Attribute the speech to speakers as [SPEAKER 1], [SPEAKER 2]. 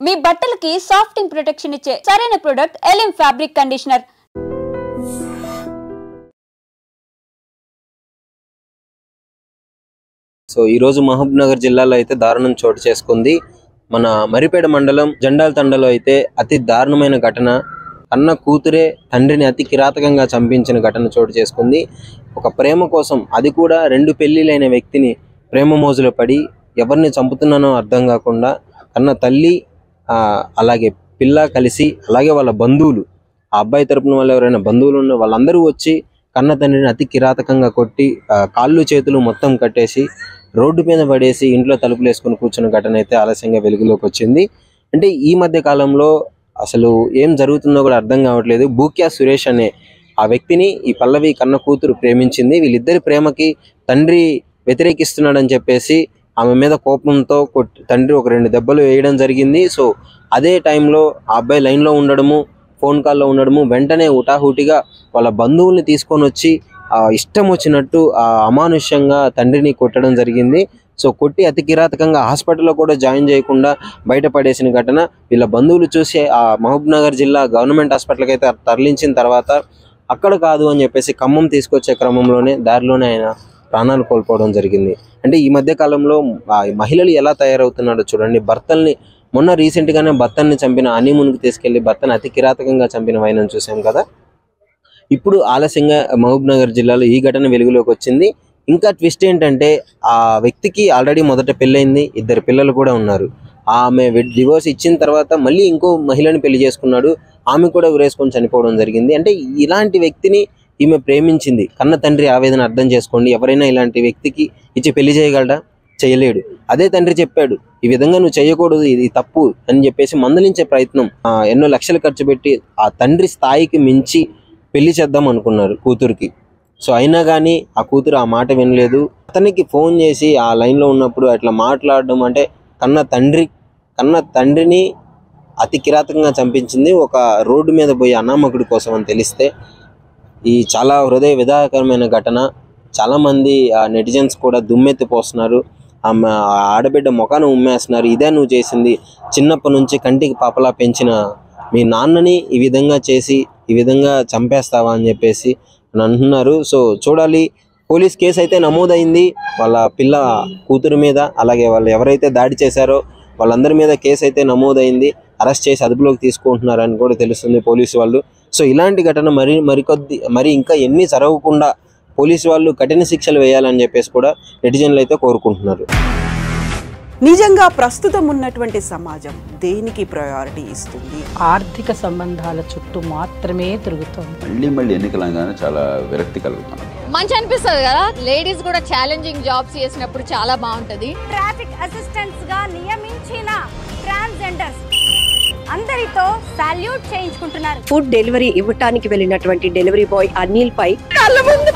[SPEAKER 1] మీ బట్టలకి సాఫ్టింగ్ ప్రొటెక్షన్ ఇచ్చే సరైన ప్రొడక్ట్ ఎలిమ్ ఫ్యాబ్రిక్ కండిషనర్.
[SPEAKER 2] సో ఈ రోజు మహబూబ్ నగర్ జిల్లాలో అయితే దారుణం చోటు చేసుకుంది. మన మరిపేడ మండలం జండాల తండలో అయితే అతి దారుణమైన ఘటన. కన్న కూతురే తండ్రిని అతి కిరాతకంగా చంపించిన ఘటన చోటు చేసుకుంది. ఒక ప్రేమ కోసం, అది కూడా 2 పెళ్లిలైన వ్యక్తిని ప్రేమ మోజులో పడి ఎవరిని చంపుతున్నానో అర్థం కాకుండా కన్న తల్లి అలాగే పిల్ల కలిసి, అలాగే వాళ్ళ బంధువులు, ఆ అబ్బాయి తరపున వాళ్ళు ఎవరైనా బంధువులు ఉన్న వాళ్ళందరూ వచ్చి కన్న తండ్రిని అతి కిరాతకంగా కొట్టి కాళ్ళు చేతులు మొత్తం కట్టేసి రోడ్డు మీద పడేసి ఇంట్లో తలుపులు వేసుకొని కూర్చున్న ఘటన అయితే ఆలస్యంగా వెలుగులోకి వచ్చింది. అంటే ఈ మధ్య కాలంలో అసలు ఏం జరుగుతుందో కూడా అర్థం కావట్లేదు. బూక్యా సురేష్ అనే ఆ వ్యక్తిని ఈ పల్లవి కన్న కూతురు ప్రేమించింది. వీళ్ళిద్దరి ప్రేమకి తండ్రి వ్యతిరేకిస్తున్నాడని చెప్పేసి ఆమె మీద కోపంతో తండ్రి ఒక 2 దెబ్బలు వేయడం జరిగింది. సో అదే టైంలో ఆ అబ్బాయి లైన్లో ఉండడము, ఫోన్ కాల్లో ఉండడము, వెంటనే హుటాహుటిగా వాళ్ళ బంధువుల్ని తీసుకొని వచ్చి ఇష్టం వచ్చినట్టు అమానుష్యంగా తండ్రిని కొట్టడం జరిగింది. సో కొట్టి అతి కిరాతకంగా హాస్పిటల్లో కూడా జాయిన్ చేయకుండా బయటపడేసిన ఘటన. వీళ్ళ బంధువులు చూసి ఆ మహబూబ్ నగర్ జిల్లా గవర్నమెంట్ హాస్పిటల్కి అయితే తరలించిన తర్వాత అక్కడ కాదు అని చెప్పేసి ఖమ్మం తీసుకొచ్చే క్రమంలోనే దారిలోనే ఆయన ప్రాణాలు కోల్పోవడం జరిగింది. అంటే ఈ మధ్య కాలంలో మహిళలు ఎలా తయారవుతున్నాడో చూడండి. భర్తల్ని మొన్న రీసెంట్గానే భర్తల్ని చంపిన హనీమూన్కి తీసుకెళ్లి భర్తను అతి కిరాతకంగా చంపిన వైనం చూసాం కదా. ఇప్పుడు ఆలస్యంగా మహబూబ్ నగర్ జిల్లాలో ఈ ఘటన వెలుగులోకి వచ్చింది. ఇంకా ట్విస్ట్ ఏంటంటే ఆ వ్యక్తికి ఆల్రెడీ మొదట పెళ్ళైంది, 2 పిల్లలు కూడా ఉన్నారు. ఆమె డివోర్స్ ఇచ్చిన తర్వాత మళ్ళీ ఇంకో మహిళని పెళ్లి చేసుకున్నాడు. ఆమె కూడా ఉరేసుకొని చనిపోవడం జరిగింది. అంటే ఇలాంటి వ్యక్తిని ఈమె ప్రేమించింది. కన్న తండ్రి ఆవేదన అర్థం చేసుకోండి. ఎవరైనా ఇలాంటి వ్యక్తికి ఇచ్చి పెళ్లి చేయగలడా? చేయలేడు. అదే తండ్రి చెప్పాడు, ఈ విధంగా నువ్వు చేయకూడదు, ఇది తప్పు అని చెప్పేసి మందలించే ప్రయత్నం. ఎన్నో లక్షలు ఖర్చు పెట్టి ఆ తండ్రి స్థాయికి మించి పెళ్లి చేద్దాం అనుకున్నారు కూతురికి. సో అయినా కానీ ఆ కూతురు ఆ మాట వినలేదు. అతనికి ఫోన్ చేసి ఆ లైన్లో ఉన్నప్పుడు అట్లా మాట్లాడడం అంటే కన్న తండ్రిని అతి కిరాతకంగా చంపించింది ఒక రోడ్డు మీద పోయి అనామకుడి కోసం అని తెలిస్తే ఈ చాలా హృదయ విదారకరమైన ఘటన. చాలామంది నెటిజన్స్ కూడా దుమ్మెత్తిపోస్తున్నారు. ఆడబిడ్డ ముఖాన్ని ఉమ్మేస్తున్నారు. ఇదే నువ్వు చేసింది, చిన్నప్పటి నుంచి కంటికి పాపలా పెంచిన మీ నాన్నని ఈ విధంగా చేసి ఈ విధంగా చంపేస్తావా అని చెప్పేసి అంటున్నారు. సో చూడాలి. పోలీస్ కేసు అయితే నమోదైంది వాళ్ళ పిల్ల కూతురు మీద. అలాగే వాళ్ళు ఎవరైతే దాడి చేశారో వాళ్ళందరి మీద కేసు అయితే నమోదైంది. అరెస్ట్ చేసి అదుపులోకి తీసుకుంటున్నారని కూడా తెలుస్తుంది పోలీసు వాళ్ళు. సో ఇలాంటి ఘటన మరి ఇంకా ఎన్ని జరగకుండా పోలీసు వాళ్ళు కఠిన శిక్షలు వేయాలని చెప్పేసి కూడా నెటిజన్లు అయితే కోరుకుంటున్నారు.
[SPEAKER 3] నిజంగా ప్రస్తుతం ఉన్నటువంటి సమాజం దేనికి ప్రయారిటీ ఇస్తుంది?
[SPEAKER 4] ఆర్థిక సంబంధాల చుట్టూ మాత్రమే తిరుగుతుంది.
[SPEAKER 5] మళ్ళీ ఎన్నికలంగానే చాలా విరక్తి కలుగుతుంది.
[SPEAKER 6] మంచి అనిపిస్తుంది కదా. లేడీస్ కూడా ఛాలెంజింగ్ జాబ్స్ చేసినప్పుడు చాలా బాగుంటది.
[SPEAKER 7] ట్రాఫిక్ అసిస్టెంట్స్ గా నియమించిన ట్రాన్స్జెండర్స్ అందరితో సాల్యూట్ చేయించుకుంటున్నారు.
[SPEAKER 8] ఫుడ్ డెలివరీ ఇవ్వటానికి వెళ్ళినటువంటి డెలివరీ బాయ్ అనిల్ పై కళ్ళ ముందు